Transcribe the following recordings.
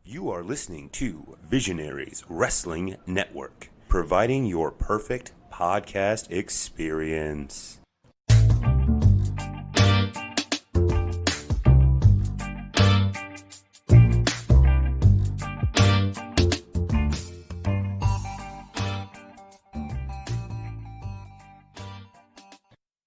You are listening to Visionaries Wrestling Network, providing your perfect podcast experience.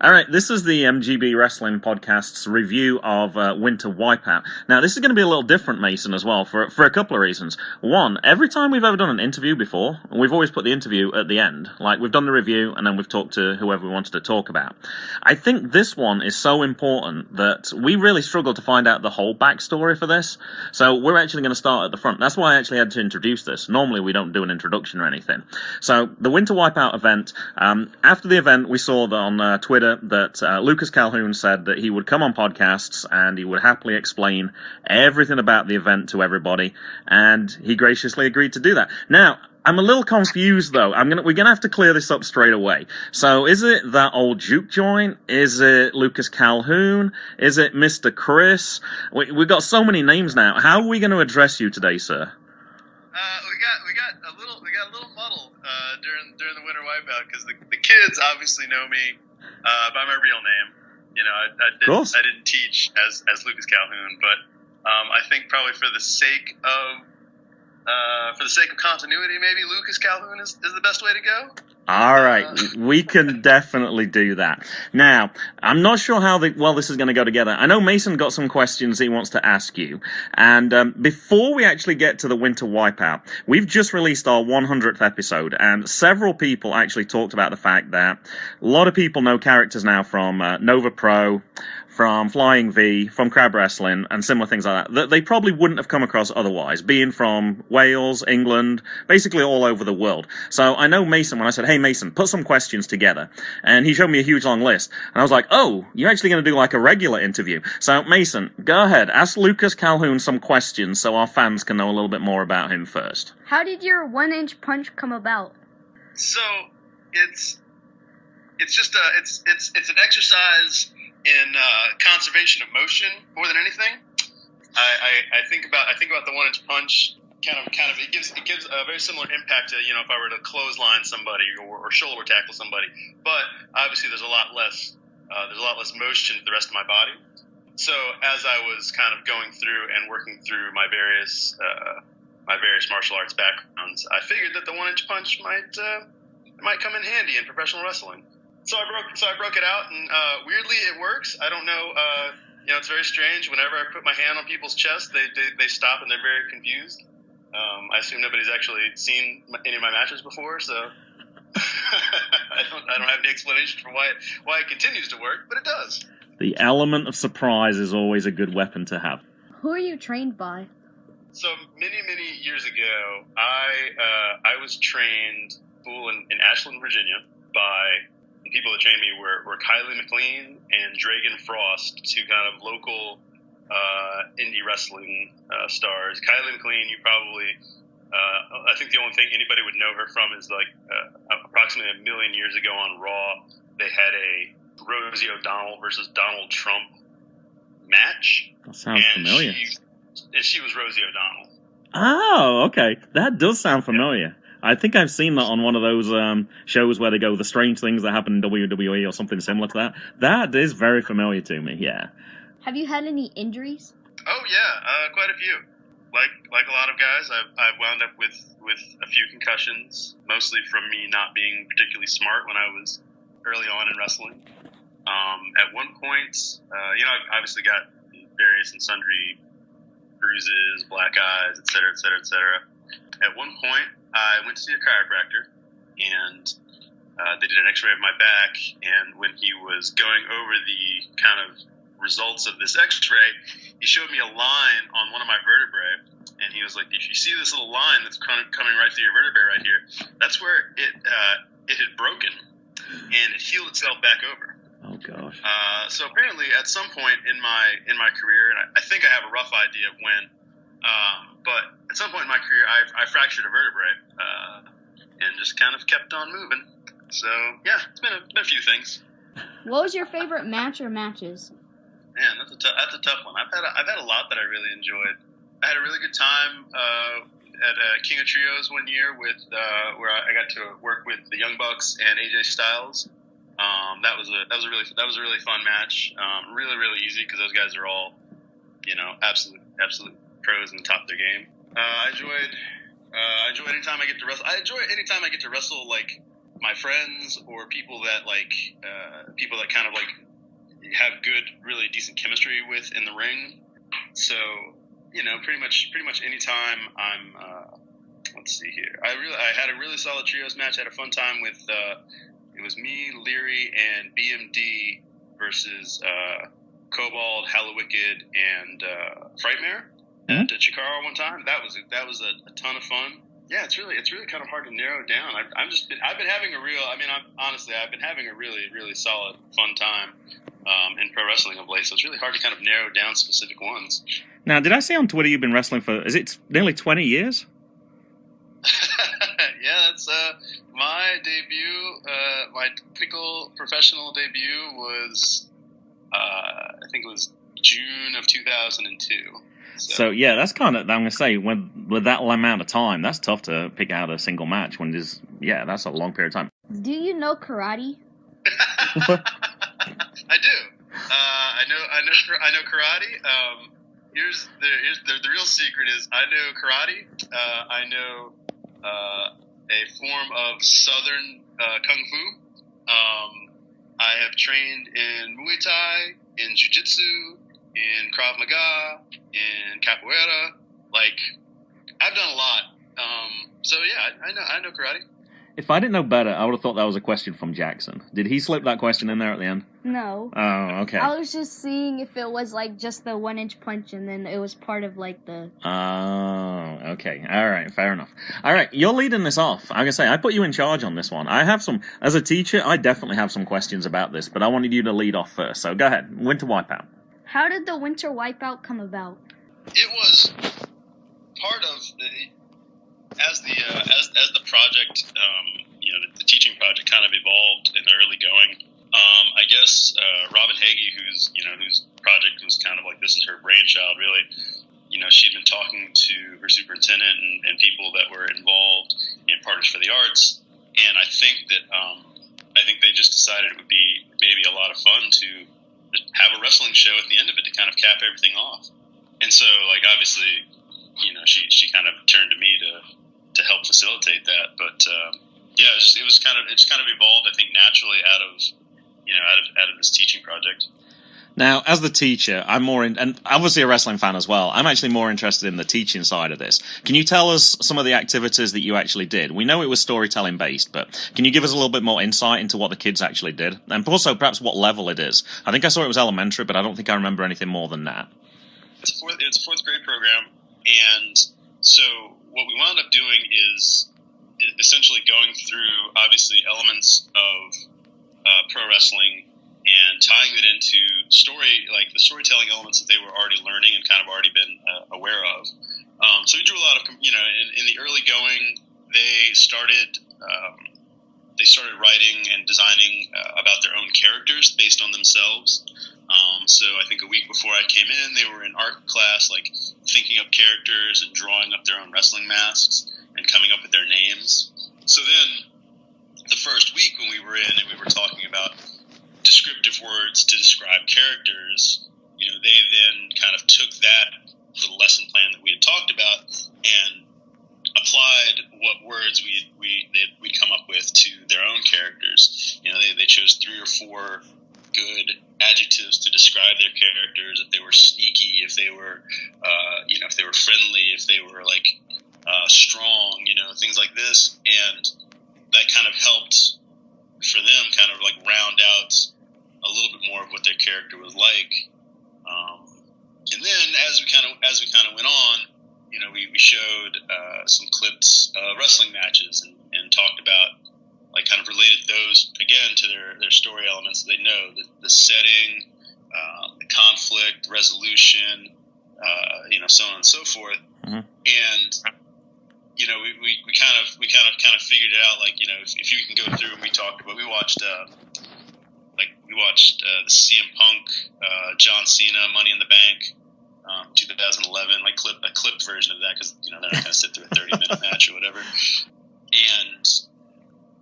All right, this is the MGB Wrestling Podcast's review of Winter Wipeout. Now, this is going to be a little different, Mason, as well, for a couple of reasons. One, every time we've ever done an interview before, we've always put the interview at the end. Like, we've done the review, and then we've talked to whoever we wanted to talk about. I think this one is so important that we really struggled to find out the whole backstory for this, so we're actually going to start at the front. That's why I actually had to introduce this. Normally, we don't do an introduction or anything. So, the Winter Wipeout event, after the event, we saw that on Twitter, that Lucas Calhoun said that he would come on podcasts and he would happily explain everything about the event to everybody, and he graciously agreed to do that. Now, I'm a little confused though. We're gonna have to clear this up straight away. So, is it that old juke joint? Is it Lucas Calhoun? Is it Mr. Chris? We've got so many names now. How are we going to address you today, sir? We got a little muddled during the Winter Wipeout because the kids obviously know me by my real name. You know, I didn't teach as Lucas Calhoun, but I think probably for the sake of continuity, maybe Lucas Calhoun is the best way to go. All right, we can definitely do that. Now, I'm not sure how this is going to go together. I know Mason got some questions he wants to ask you. And before we actually get to the Winter Wipeout, we've just released our 100th episode, and several people actually talked about the fact that a lot of people know characters now from Nova Pro, from Flying V, from Crab Wrestling, and similar things like that they probably wouldn't have come across otherwise, being from Wales, England, basically all over the world. So I know Mason, when I said, hey Mason, put some questions together, and he showed me a huge long list, and I was like, oh, you're actually going to do like a regular interview. So Mason, go ahead, ask Lucas Calhoun some questions so our fans can know a little bit more about him first. How did your 1-inch punch come about? So it's just it's an exercise in conservation of motion more than anything. I think about the 1-inch punch. Kind of it gives a very similar impact to, you know, if I were to clothesline somebody or shoulder tackle somebody. But obviously there's a lot less motion to the rest of my body. So as I was kind of going through and working through my various martial arts backgrounds, I figured that the 1-inch punch might come in handy in professional wrestling. So I broke it out, and weirdly it works. I don't know. You know, it's very strange. Whenever I put my hand on people's chest, they stop and they're very confused. I assume nobody's actually seen any of my matches before, so I don't have any explanation for why it continues to work, but it does. The element of surprise is always a good weapon to have. Who are you trained by? So many years ago, I was trained in Ashland, Virginia, by the people that trained me were Kylie McLean and Dragon Frost, two kind of local indie wrestling stars. Kylie McLean, you probably, I think the only thing anybody would know her from is like approximately 1 million years ago on Raw, they had a Rosie O'Donnell versus Donald Trump match. That sounds familiar. She was Rosie O'Donnell. Oh, okay. That does sound familiar. I think I've seen that on one of those shows where they go, the strange things that happen in WWE or something similar to that. That is very familiar to me, yeah. Have you had any injuries? Oh, yeah, quite a few. Like a lot of guys, I've wound up with a few concussions, mostly from me not being particularly smart when I was early on in wrestling. At one point, you know, I've obviously got various and sundry bruises, black eyes, et cetera, et cetera, et cetera. At one point, I went to see a chiropractor, and they did an x-ray of my back, and when he was going over the kind of results of this x-ray, he showed me a line on one of my vertebrae, and he was like, if you see this little line that's coming right through your vertebrae right here, that's where it had broken, and it healed itself back over. Oh, gosh. So apparently at some point in my career, and I think I have a rough idea of when, but at some point in my career, I fractured a vertebrae, and just kind of kept on moving. So, yeah, it's been a few things. What was your favorite match or matches? Man, that's a tough one. I've had a lot that I really enjoyed. had a really good time at King of Trios one year with where I got to work with the Young Bucks and AJ Styles. That was a really fun match. Really easy because those guys are all, absolute pros and top of their game. I enjoy anytime I get to wrestle. I enjoy anytime I get to wrestle like my friends or people that kind of like have good, really decent chemistry with in the ring. So, pretty much anytime I'm, let's see here. I had a really solid trios match. I had a fun time with, it was me, Leigh, and BMD versus Cobalt, Hallowicked, and Frightmare at Chikara one time. That was a ton of fun. Yeah, it's really kind of hard to narrow down. I've been having a really solid fun time in pro wrestling of late. So it's really hard to kind of narrow down specific ones. Now, did I see on Twitter you've been wrestling for? Is it nearly 20 years? Yeah, that's my debut. My technical professional debut was, I think it was June of 2002. So yeah, that's kind of, I'm going to say, with that amount of time, that's tough to pick out a single match when there's, that's a long period of time. Do you know karate? I do. I know karate. Here's the real secret is I know karate. I know a form of Southern Kung Fu. I have trained in Muay Thai, in Jiu-Jitsu, in Krav Maga, in Capoeira. Like, I've done a lot. So yeah, I know karate. If I didn't know better, I would have thought that was a question from Jackson. Did he slip that question in there at the end? No. Oh, okay. I was just seeing if it was like just the 1-inch punch and then it was part of like the... Oh, okay. All right, fair enough. All right, you're leading this off. I'm going to say, I put you in charge on this one. I have some, as a teacher, I definitely have some questions about this, but I wanted you to lead off first. So go ahead, Winter Wipeout. How did the Winter Wipeout come about? It was part of as the project, the teaching project kind of evolved in the early going. I guess Robin Hagee, whose project was kind of like this is her brainchild, really. She'd been talking to her superintendent and people that were involved in Partners for the Arts, and I think they just decided it would be maybe a lot of fun to have a wrestling show at the end of it to kind of cap everything off. And so, like, obviously, she kind of turned to me to help facilitate that. But it's kind of evolved, I think, naturally out of this teaching project. Now, as the teacher, I'm more and obviously a wrestling fan as well. I'm actually more interested in the teaching side of this. Can you tell us some of the activities that you actually did? We know it was storytelling based, but can you give us a little bit more insight into what the kids actually did, and also perhaps what level it is? I think I saw it was elementary, but I don't think I remember anything more than that. It's a fourth grade program, and so what we wound up doing is essentially going through obviously elements of pro wrestling and tying it into the storytelling elements that they were already learning and kind of already been aware of. So we drew a lot of, in the early going, they started writing and designing about their own characters based on themselves. So I think a week before I came in, they were in art class, like thinking up characters and drawing up their own wrestling masks and coming up with their names. So then the first week when we were in and we were talking about descriptive words to describe characters, they then kind of took that little lesson plan that we had talked about and applied what words we'd come up with to their own characters. They chose 3 or 4 good adjectives to describe their characters. If they were sneaky, if they were, if they were friendly, if they were like strong, things like this, and that kind of helped for them kind of like round out a little bit more of what their character was like. And then as we kind of went on, we showed some clips of wrestling matches and talked about, like, kind of related those again to their story elements that they know, the setting, the conflict, resolution, so on and so forth. Mm-hmm. And we kind of figured it out, like, if you can go through and we watched the CM Punk, John Cena, Money in the Bank 2011, like a clipped version of that, because they're not going to sit through a 30-minute match or whatever. And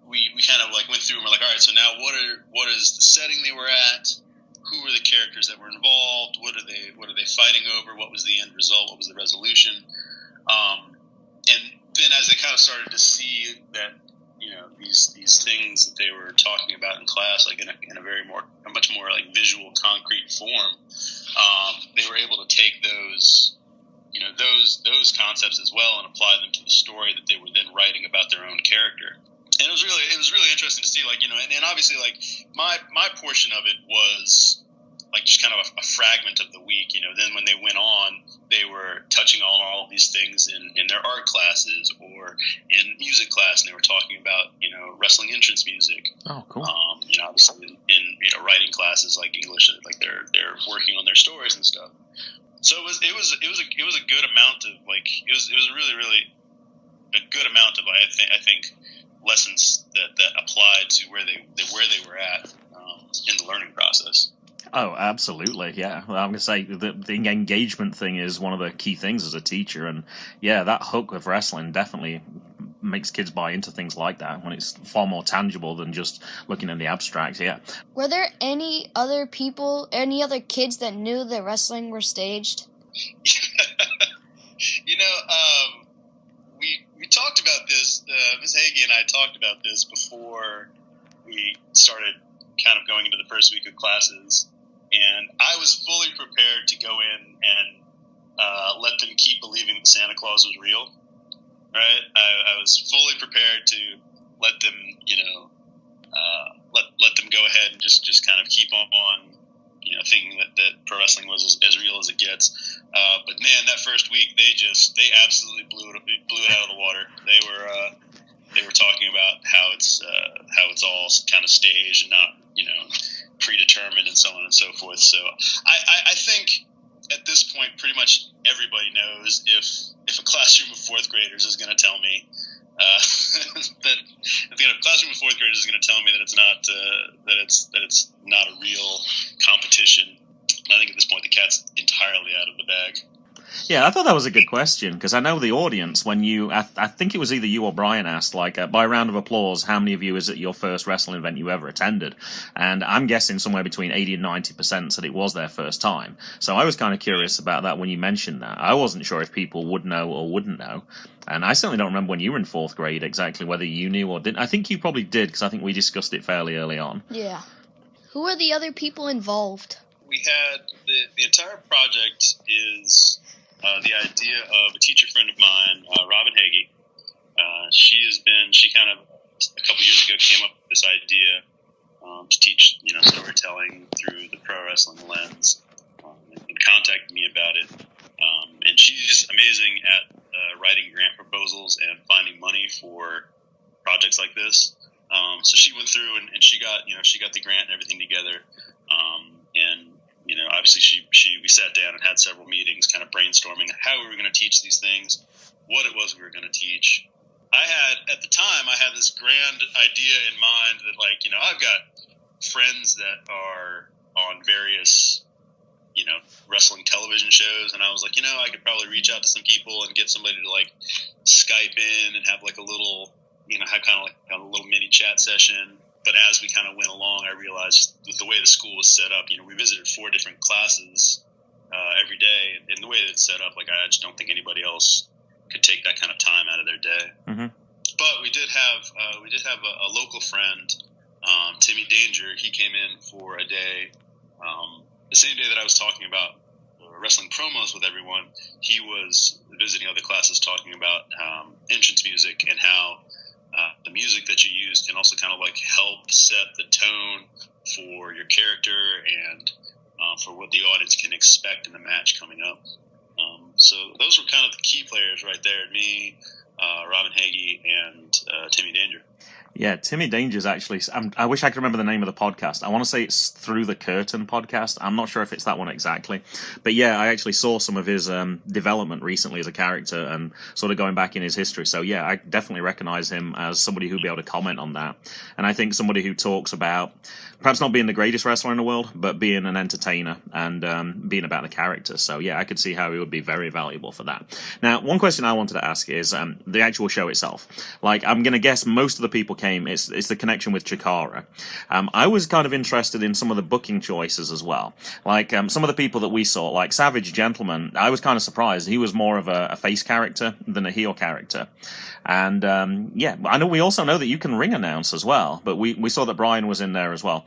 we kind of like went through and we're like, all right, so now what is the setting they were at? Who were the characters that were involved? What are they fighting over? What was the end result? What was the resolution? And then as I kind of started to see that, these things that they were talking about in class, like in a much more like visual, concrete form, they were able to take those concepts as well and apply them to the story that they were then writing about their own character. And it was really interesting to see, like, and obviously, like, my portion of it was like just kind of a fragment of the week. Then when they went on, they were touching on all of these things in their art classes or in music class, and they were talking about wrestling entrance music. Oh, cool. Obviously in writing classes like English, like they're working on their stories and stuff. So it was a good amount of like it was really a good amount of I think lessons that applied to where they were at in the learning process. Oh, absolutely, yeah. Well, I'm going to say the engagement thing is one of the key things as a teacher, and yeah, that hook of wrestling definitely makes kids buy into things like that when it's far more tangible than just looking in the abstract, yeah. Were there any other kids that knew that wrestling were staged? We talked about this, Ms. Hagee and I talked about this before we started kind of going into the first week of classes, and I was fully prepared to go in and let them keep believing that Santa Claus was real, right? I was fully prepared to let them, let them go ahead and just kind of keep on thinking that pro wrestling was as real as it gets. But man, that first week, they absolutely blew it out of the water. They were talking about how it's all kind of staged and not predetermined and so on and so forth. So I think at this point, pretty much everybody knows if a classroom of fourth graders is going to tell me that if a classroom of fourth graders is going to tell me that it's not a real competition, I think at this point the cat's entirely out of the bag. Yeah, I thought that was a good question, because I know the audience, when I think it was either you or Brian asked, like, by round of applause, how many of you is it your first wrestling event you ever attended? And I'm guessing somewhere between 80 and 90% said it was their first time. So I was kind of curious about that when you mentioned that. I wasn't sure if people would know or wouldn't know. And I certainly don't remember when you were in fourth grade exactly whether you knew or didn't. I think you probably did, because I think we discussed it fairly early on. Yeah. Who are the other people involved? We had the entire project is the idea of a teacher friend of mine, Robin Hagee. She kind of a couple years ago came up with this idea to teach storytelling through the pro wrestling lens, and contacted me about it. And she's amazing at writing grant proposals and finding money for projects like this. So she went through and she got the grant and everything together. And obviously we sat down and had several meetings kind of brainstorming how we were going to teach these things, what it was we were going to teach. At the time, I had this grand idea in mind that, like, I've got friends that are on various, wrestling television shows, and I was like, I could probably reach out to some people and get somebody to, like, Skype in and have, like, a little, have kind of like a little mini chat session. But as we kind of went along, I realized with the way the school was set up, we visited 4 different classes every day, and the way that it's set up, like, I just don't think anybody else could take that kind of time out of their day. Mm-hmm. But we did have a local friend, Timmy Danger. He came in for a day, the same day that I was talking about wrestling promos with everyone. He was visiting other classes, talking about entrance music and how the music that you use can also kind of like help set the tone for your character and for what the audience can expect in the match coming up. So those were kind of the key players right there, me, Robin Hagee, and Timmy Danger. Yeah, Timmy Danger's actually. I wish I could remember the name of the podcast. I want to say it's Through the Curtain podcast. I'm not sure if it's that one exactly. But yeah, I actually saw some of his development recently as a character and sort of going back in his history. So yeah, I definitely recognize him as somebody who'd be able to comment on that. And I think somebody who talks about perhaps not being the greatest wrestler in the world, but being an entertainer and being about the character. So yeah, I could see how he would be very valuable for that. Now, one question I wanted to ask is the actual show itself. Like, I'm going to guess most of the people came, it's the connection with Chikara. I was kind of interested in some of the booking choices as well. Like, some of the people that we saw, like Savage Gentleman, I was kind of surprised. He was more of a face character than a heel character. And yeah, I know we also know that you can ring announce as well, but we saw that Brian was in there as well.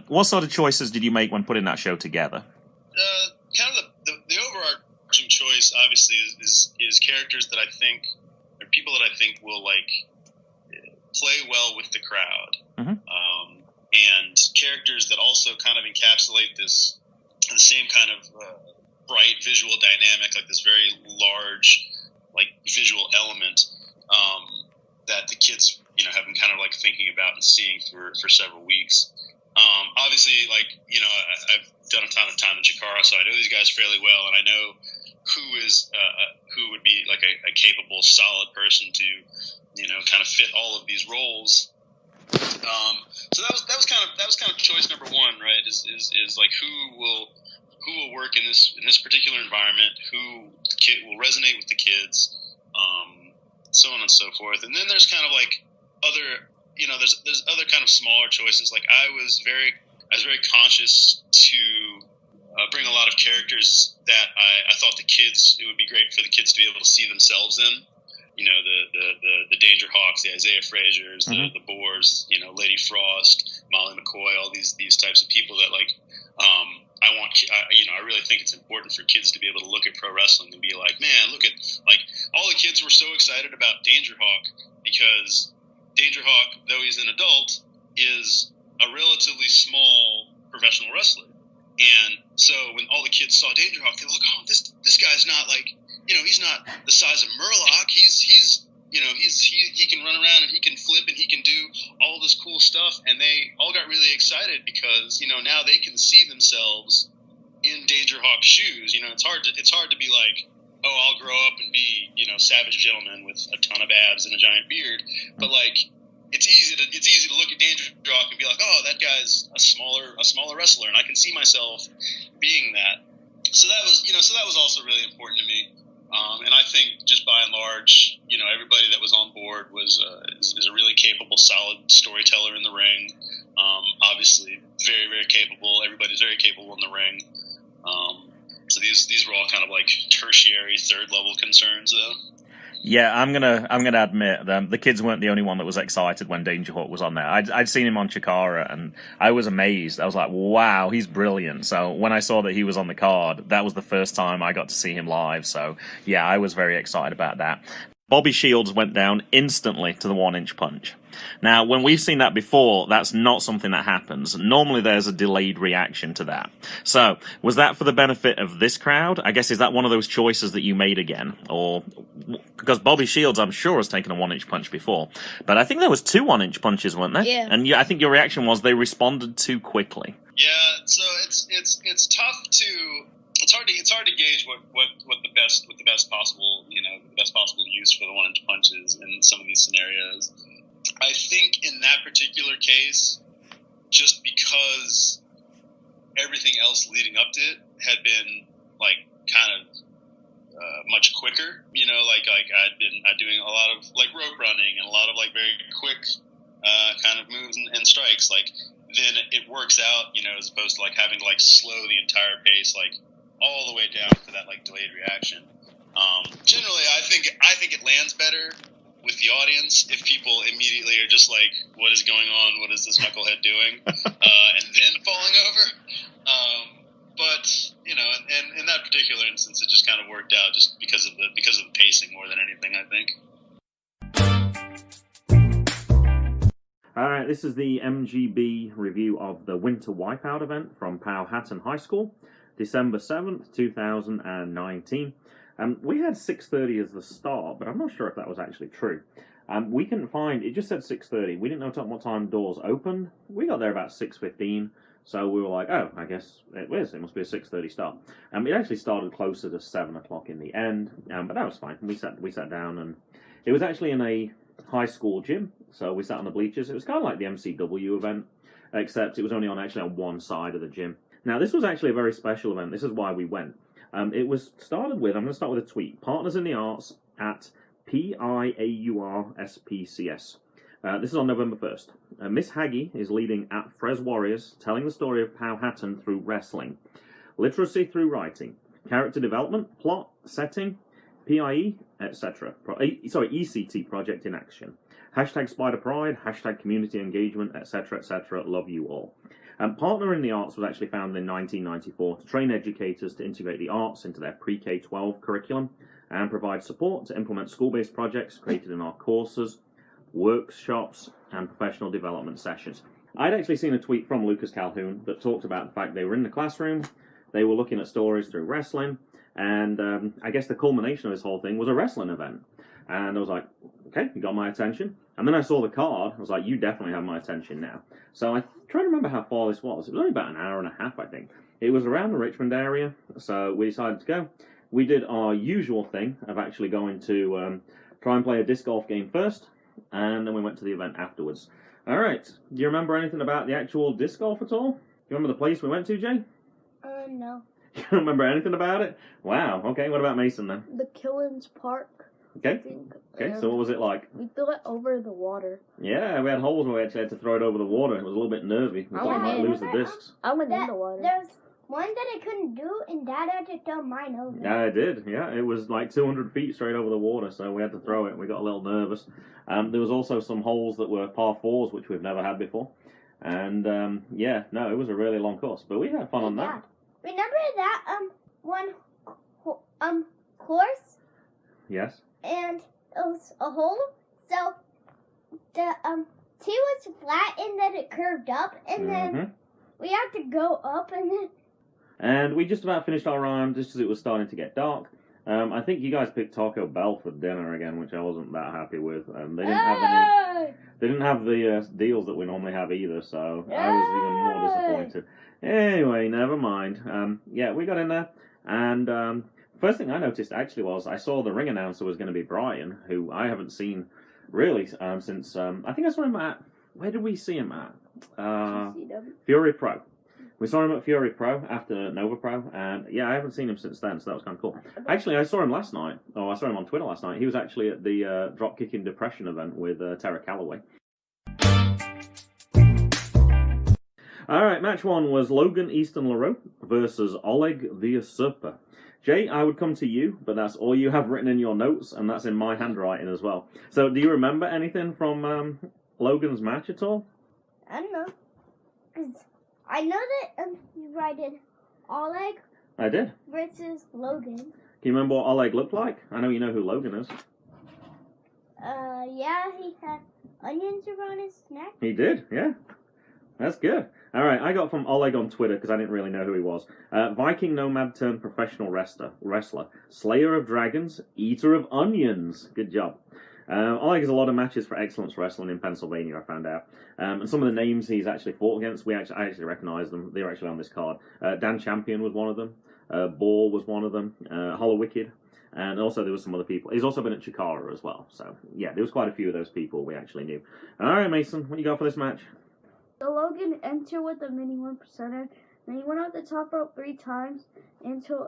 What sort of choices did you make when putting that show together? Kind of the overarching choice, obviously, is characters that I think, or people that I think will play well with the crowd, and characters that also kind of encapsulate the same kind of bright visual dynamic, like this very large visual element that the kids have been kind of thinking about and seeing for several weeks. Obviously, I've done a ton of time in Chikara, so I know these guys fairly well, and I know who would be a capable, solid person to kind of fit all of these roles. So that was kind of choice number one, right? Is who will work in this particular environment, who will resonate with the kids, so on and so forth. And then there's kind of other, there's other kind of smaller choices. I was very conscious to bring a lot of characters that I thought it would be great for the kids to be able to see themselves in. The Danjerhawks, the Isaiah Fraziers, the Boars, Lady Frost, Molly Mccoy, all these types of people that I really think it's important for kids to be able to look at pro wrestling and be like, man, look at all the kids were so excited about Danjerhawk because Danjerhawk, though he's an adult, is a relatively small professional wrestler. And so when all the kids saw Danjerhawk, they were like, oh, this guy's not he's not the size of Merlock. He can run around and he can flip and he can do all this cool stuff. And they all got really excited because, now they can see themselves in Danjerhawk's shoes. It's hard to be like, oh, I'll grow up and be, Savage Gentleman with a ton of abs and a giant beard. But it's easy to look at Danjerhawk and be like, oh, that guy's a smaller wrestler, and I can see myself being that. So that was also really important to me. And I think just by and large, everybody that was on board is a really capable, solid storyteller in the ring. Obviously, very, very capable. Everybody's very capable in the ring. So these were all kind of tertiary, third level concerns, though. Yeah, I'm gonna admit the kids weren't the only one that was excited when Danjerhawk was on there. I'd seen him on Chikara and I was amazed. I was like, wow, he's brilliant. So when I saw that he was on the card, that was the first time I got to see him live. So yeah, I was very excited about that. Bobby Shields went down instantly to the 1-inch punch. Now, when we've seen that before, that's not something that happens. Normally, there's a delayed reaction to that. So, was that for the benefit of this crowd? I guess, is that one of those choices that you made again? Or, because Bobby Shields, I'm sure, has taken a 1-inch punch before. But I think there was 2 1-inch punches, weren't there? Yeah. And I think your reaction was they responded too quickly. Yeah, so it's tough to... It's hard to gauge what the best possible use for the 1-inch punches in some of these scenarios. I think in that particular case, just because everything else leading up to it had been much quicker, I'd doing a lot of rope running and a lot of very quick kind of moves and strikes. Then it works out, as opposed to having to slow the entire pace all the way down for that delayed reaction. Generally, I think it lands better with the audience if people immediately are just what is going on? What is this knucklehead doing? And then falling over. But in that particular instance, it just kind of worked out just because of the pacing more than anything, I think. All right, this is the MGB review of the Winter Wipeout event from Powhatan High School, December 7th, 2019. We had 6:30 as the start, but I'm not sure if that was actually true. We couldn't find, it just said 6:30. We didn't know what time doors opened. We got there about 6:15, so we were like, oh, I guess it is. It must be a 6:30 start. It actually started closer to 7 o'clock in the end, but that was fine. We sat down, and it was actually in a high school gym, so we sat on the bleachers. It was kind of like the MCW event, except it was only on one side of the gym. Now, this was actually a very special event. This is why we went. It was started with, I'm going to start with a tweet, Partners in the Arts at PIAURSPCS. This is on November 1st. Miss Haggy is leading at Frez Warriors, telling the story of Powhatan through wrestling. Literacy through writing. Character development, plot, setting, PIE, etc. ECT project in action. Hashtag Spider Pride, hashtag community engagement, etc., etc. Love you all. Partner in the Arts was actually founded in 1994 to train educators to integrate the arts into their pre-K-12 curriculum and provide support to implement school-based projects created in our courses, workshops, and professional development sessions. I'd actually seen a tweet from Lucas Calhoun that talked about the fact they were in the classroom, they were looking at stories through wrestling, and I guess the culmination of this whole thing was a wrestling event. And I was like, okay, you got my attention. And then I saw the card. I was like, you definitely have my attention now. So I try to remember how far this was. It was only about an hour and a half, I think. It was around the Richmond area, so we decided to go. We did our usual thing of actually going to try and play a disc golf game first, and then we went to the event afterwards. All right. Do you remember anything about the actual disc golf at all? Do you remember the place we went to, Jay? No. You don't remember anything about it? Wow. Okay, what about Mason then? The Killins Park. Okay. Okay, so what was it like? We threw it over the water. Yeah, we had holes where we actually had to throw it over the water. It was a little bit nervy. We thought we might lose the discs. I went in the water. There's one that I couldn't do, and Dad had to throw mine over. Yeah, I did. Yeah, it was like 200 feet straight over the water, so we had to throw it. We got a little nervous. There was also some holes that were par fours, which we've never had before. And, yeah, no, it was a really long course. But we had fun on that. Remember that, one, course? Yes. And it was a hole, so the tee was flat and then it curved up, and then we had to go up, and we just about finished our round just as it was starting to get dark. I think you guys picked Taco Bell for dinner again, which I wasn't that happy with. They didn't have the deals that we normally have either, so I was even more disappointed. Anyway, never mind. Yeah, we got in there, and first thing I noticed actually was I saw the ring announcer was going to be Brian, who I haven't seen really since I think I saw him at, where did we see him at? Fury Pro. We saw him at Fury Pro after Nova Pro, and yeah, I haven't seen him since then, so that was kind of cool. Actually, I saw him last night. Oh, I saw him on Twitter last night. He was actually at the Dropkicking Depression event with Tara Calloway. All right, match one was Logan, Easton, Laroux versus Oleg the Usurper. Jay, I would come to you, but that's all you have written in your notes, and that's in my handwriting as well. So, do you remember anything from Logan's match at all? I don't know, because I know that you wrote Oleg. I did. Versus Logan. Can you remember what Oleg looked like? I know you know who Logan is. Yeah, he had onions around his neck. He did, yeah. That's good. All right, I got from Oleg on Twitter because I didn't really know who he was. Viking nomad turned professional wrestler, slayer of dragons, eater of onions. Good job. Oleg has a lot of matches for Excellence Wrestling in Pennsylvania, I found out. And some of the names he's actually fought against, I actually recognise them. They're actually on this card. Dan Champion was one of them. Boar was one of them. Hallowicked. And also there was some other people. He's also been at Chikara as well. So, yeah, there was quite a few of those people we actually knew. All right, Mason, what you got for this match? So Logan entered with a mini 1%er. Then he went out the top rope 3 times into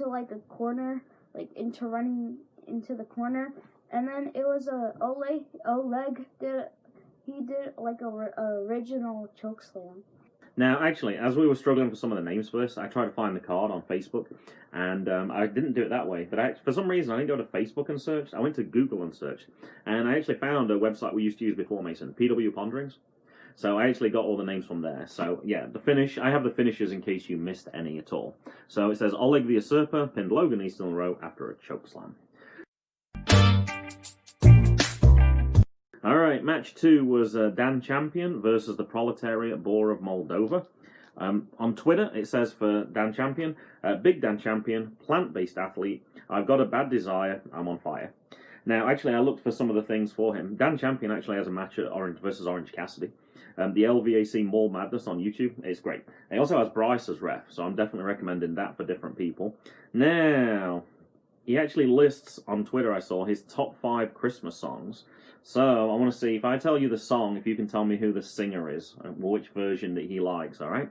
like a corner, like into running into the corner. And then it was Oleg did like a original choke slam. Now, actually, as we were struggling for some of the names for this, I tried to find the card on Facebook, and I didn't do it that way. But for some reason, I didn't go to Facebook and search. I went to Google and searched, and I actually found a website we used to use before, Mason, PW Ponderings. So I actually got all the names from there. So, yeah, the finish, I have the finishes in case you missed any at all. So it says Oleg the Usurper pinned Logan Easton Laroux after a choke slam. Alright, match 2 was Dan Champion versus the Proletariat Boar of Moldova. On Twitter, it says for Dan Champion, Big Dan Champion, plant-based athlete, I've got a bad desire, I'm on fire. Now, actually, I looked for some of the things for him. Dan Champion actually has a match at Orange versus Orange Cassidy. The LVAC Mall Madness on YouTube, it's great. He also has Bryce as ref, so I'm definitely recommending that for different people. Now, he actually lists on Twitter, I saw, his top 5 Christmas songs. So, I want to see, if I tell you the song, if you can tell me who the singer is, and which version that he likes, alright?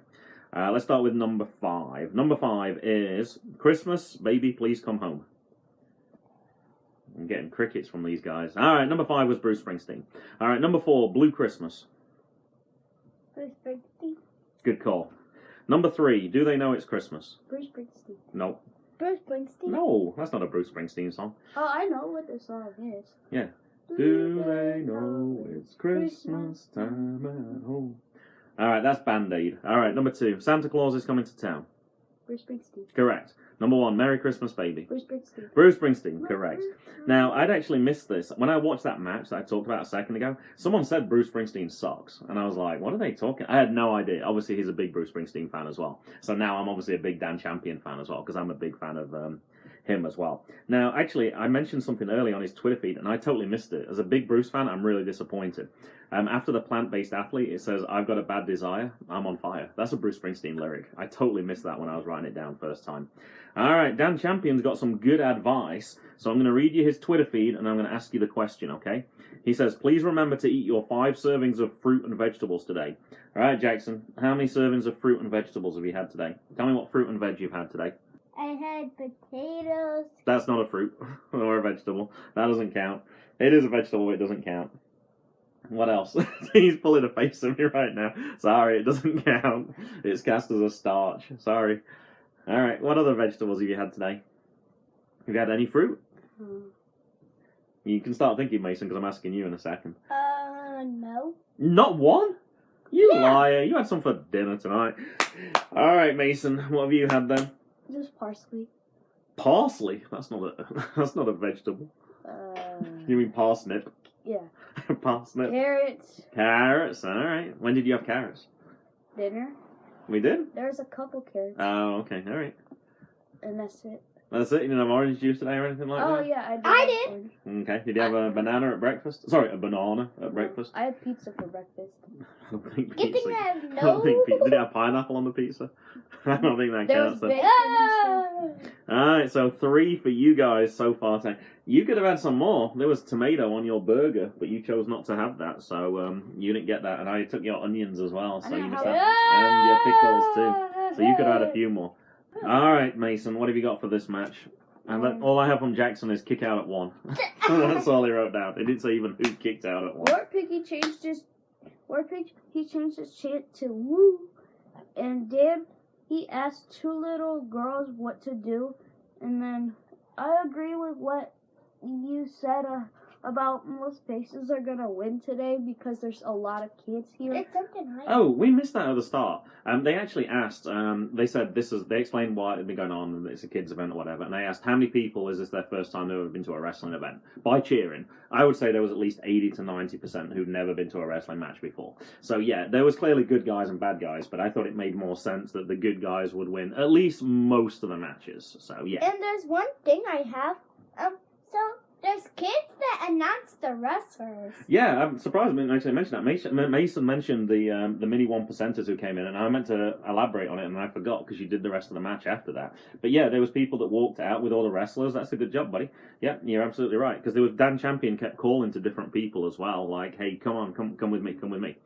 Let's start with number 5. Number 5 is Christmas, Baby, Please Come Home. I'm getting crickets from these guys. Alright, number 5 was Bruce Springsteen. Alright, number 4, Blue Christmas. Bruce Springsteen. Good call. Number 3, Do They Know It's Christmas? Bruce Springsteen. No. Bruce Springsteen? No, that's not a Bruce Springsteen song. Oh, I know what the song is. Yeah. Do they know it's Christmas time at home? Alright, that's Band-Aid. Alright, number 2, Santa Claus is Coming to Town. Bruce Springsteen. Correct. Number 1, Merry Christmas, Baby. Bruce Springsteen. Bruce Springsteen, correct. Now, I'd actually missed this. When I watched that match that I talked about a second ago, someone said Bruce Springsteen sucks. And I was like, what are they talking? I had no idea. Obviously, he's a big Bruce Springsteen fan as well. So now I'm obviously a big Dan Champion fan as well, because I'm a big fan of him as well. Now, actually, I mentioned something early on his Twitter feed, and I totally missed it. As a big Bruce fan, I'm really disappointed. After the plant-based athlete, it says, I've got a bad desire, I'm on fire. That's a Bruce Springsteen lyric. I totally missed that when I was writing it down first time. Alright, Dan Champion's got some good advice, so I'm going to read you his Twitter feed, and I'm going to ask you the question, okay? He says, please remember to eat your 5 servings of fruit and vegetables today. Alright, Jackson, how many servings of fruit and vegetables have you had today? Tell me what fruit and veg you've had today. I had potatoes. That's not a fruit or a vegetable. That doesn't count. It is a vegetable, but it doesn't count. What else? He's pulling a face at me right now. Sorry, it doesn't count. It's cast as a starch. Sorry. Alright, what other vegetables have you had today? Have you had any fruit? You can start thinking, Mason, because I'm asking you in a second. No. Not one? You liar. You had some for dinner tonight. Alright, Mason, what have you had then? Just parsley. Parsley? That's not a vegetable. You mean parsnip? Yeah. Parsnip. Carrots. Carrots, alright. When did you have carrots? Dinner. We did? There's a couple carrots. Oh, okay, alright. And that's it. That's it? You didn't have orange juice today or anything like that? Oh, yeah, I have did. orange. Okay, did you have a banana at breakfast? Sorry, a banana at breakfast? I had pizza for breakfast. I don't think Good pizza. thing I have I don't think no. did it have pineapple on the pizza? I don't think that There counts. was then. bacon and stuff. Alright, so 3 for you guys so far today. You could have had some more. There was tomato on your burger, but you chose not to have that, so you didn't get that. And I took your onions as well, so I you know missed how- that. And your pickles too. So you could have had a few more. Alright, Mason, what have you got for this match? And all I have from Jackson is kick out at 1. That's all he wrote down. He didn't say even who kicked out at 1. Warpig, he changed his chant to woo. And then he asked 2 little girls what to do. And then I agree with what you said about most faces are going to win today because there's a lot of kids here. It's something right. Oh, we missed that at the start. They actually asked, they said they explained why it had been going on, and it's a kids event or whatever, and they asked how many people is this their first time they've ever been to a wrestling event? By cheering, I would say there was at least 80 to 90% who'd never been to a wrestling match before. So yeah, there was clearly good guys and bad guys, but I thought it made more sense that the good guys would win at least most of the matches. So yeah. And there's one thing I have. So there's kids that announce the wrestlers. Yeah, I'm surprised I didn't actually mention that. Mason mentioned the mini 1%ers who came in, and I meant to elaborate on it, and I forgot because you did the rest of the match after that. But yeah, there was people that walked out with all the wrestlers. That's a good job, buddy. Yeah, you're absolutely right. Because there was Dan Champion kept calling to different people as well, like, hey, come on, come with me, come with me.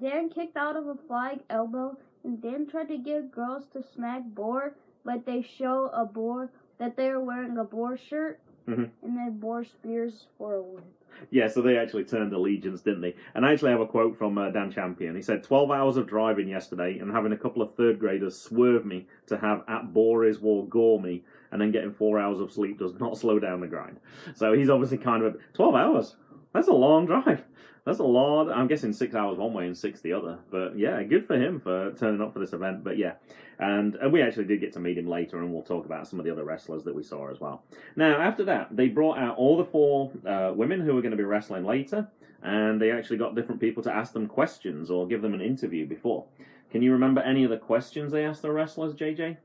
Dan kicked out of a flying elbow, and Dan tried to get girls to smack Boar, but they show a Boar that they're wearing a Boar shirt. Mm-hmm. And then Boar spears for a win. Yeah, so they actually turned allegiance, didn't they? And I actually have a quote from Dan Champion. He said, 12 hours of driving yesterday and having a couple of third graders swerve me to have at Boris war gore me, and then getting 4 hours of sleep does not slow down the grind. So he's obviously kind of 12 hours. That's a long drive. That's a lot. I'm guessing 6 hours one way and 6 the other. But yeah, good for him for turning up for this event. But yeah, and we actually did get to meet him later, and we'll talk about some of the other wrestlers that we saw as well. Now, after that, they brought out all the 4 women who were going to be wrestling later, and they actually got different people to ask them questions or give them an interview before. Can you remember any of the questions they asked the wrestlers, JJ?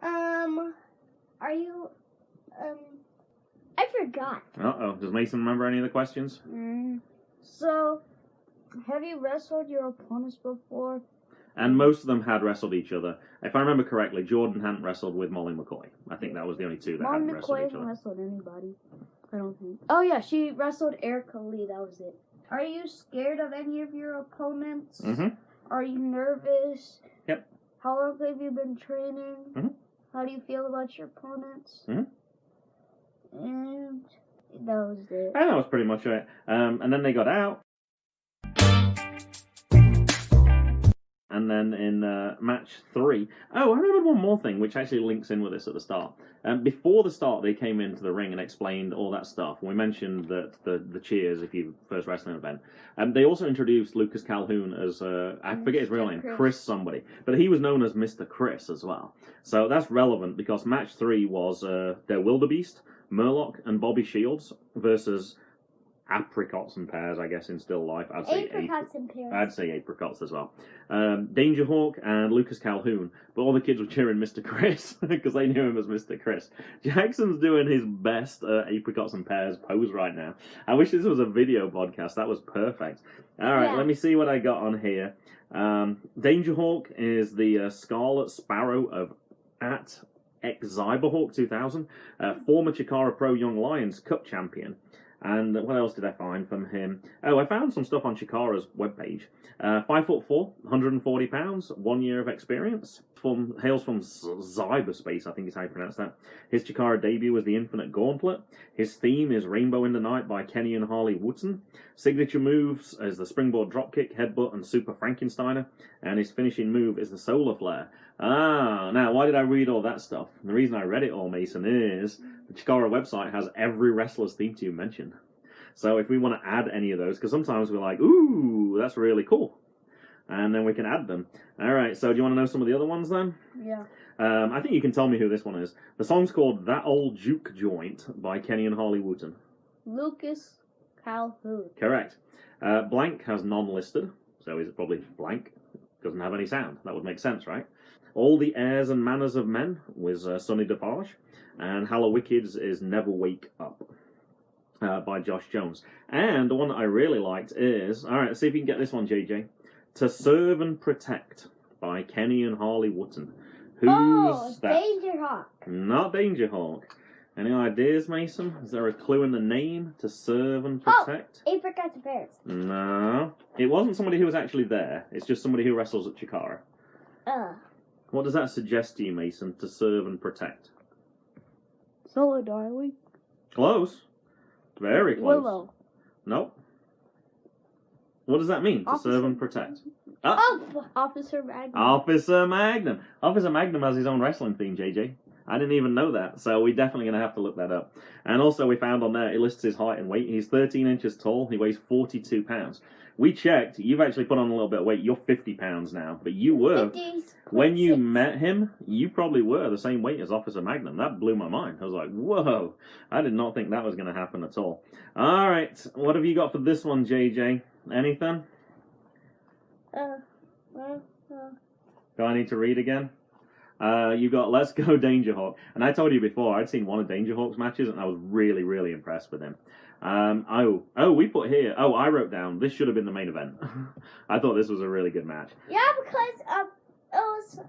Are you I forgot. Uh-oh. Does Mason remember any of the questions? So, have you wrestled your opponents before? And most of them had wrestled each other. If I remember correctly, Jordan hadn't wrestled with Molly McCoy. I think that was the only two that hadn't wrestled McCoy each other. hasn't wrestled anybody. I don't think. Oh yeah, she wrestled Erica Lee. That was it. Are you scared of any of your opponents? Mm-hmm. Are you nervous? Yep. How long have you been training? Mm-hmm. How do you feel about your opponents? Mm-hmm. And that was it. And that was pretty much it. And then they got out. And then in match 3... Oh, I remembered one more thing, which actually links in with this at the start. Before the start, they came into the ring and explained all that stuff. We mentioned that the cheers, if you first wrestling event. They also introduced Lucas Calhoun as, I forget his real name, Chris somebody. But he was known as Mr. Chris as well. So that's relevant because match 3 was their Wilderbeast, Merlock, and Bobby Shields versus Apricots and Pears, I guess, in still life. I'd say Apricots and Pears. I'd say Apricots as well. Danjerhawk and Lucas Calhoun, but all the kids were cheering Mr. Chris because they knew him as Mr. Chris. Jackson's doing his best Apricots and Pears pose right now. I wish this was a video podcast. That was perfect. All right, Let me see what I got on here. Danjerhawk is the Scarlet Sparrow of @Xyberhawk 2000, former Chikara Pro Young Lions Cup champion. And what else did I find from him? Oh, I found some stuff on Chikara's webpage. 5'4", 140 pounds, 1 year of experience. Hails from cyberspace, I think is how you pronounce that. His Chikara debut was the Infinite Gauntlet. His theme is Rainbow in the Night by Kenny and Harley Wootson. Signature moves is the Springboard Dropkick, Headbutt, and Super Frankensteiner. And his finishing move is the Solar Flare. Now, why did I read all that stuff? The reason I read it all, Mason, is the Chikara website has every wrestler's theme tune mentioned. So if we want to add any of those, because sometimes we're like, ooh, that's really cool. And then we can add them. All right, so do you want to know some of the other ones then? Yeah. I think you can tell me who this one is. The song's called That Old Juke Joint by Kenny and Harley Wootton. Lucas Calhoun. Correct. Blank has non-listed, so is it probably blank? Doesn't have any sound. That would make sense, right? All the Airs and Manners of Men was Sonny Defarge. And Hallowicked is Never Wake Up by Josh Jones. And the one that I really liked is, all right, let's see if you can get this one, JJ. To Serve and Protect by Kenny and Harley Wootton. Who's that? Danjerhawk. Not Danjerhawk. Any ideas, Mason? Is there a clue in the name? To Serve and Protect? Apricots and Pears. No. It wasn't somebody who was actually there. It's just somebody who wrestles at Chikara. What does that suggest to you, Mason? To Serve and Protect? Solo Darling. Close. Very close. Willow. Nope. What does that mean? To serve and protect? Officer Magnum. Officer Magnum. Officer Magnum has his own wrestling theme, JJ. I didn't even know that, so we're definitely going to have to look that up. And also we found on there, it lists his height and weight. He's 13 inches tall. He weighs 42 pounds. We checked. You've actually put on a little bit of weight. You're 50 pounds now. But you were, when you met him, you probably were the same weight as Officer Magnum. That blew my mind. I was like, whoa. I did not think that was going to happen at all. All right. What have you got for this one, JJ? Anything? Do I need to read again? You got Let's Go Danjerhawk. And I told you before, I'd seen one of Danjerhawk's matches, and I was really, really impressed with him. We put here, I wrote down, this should have been the main event. I thought this was a really good match. Yeah, because it was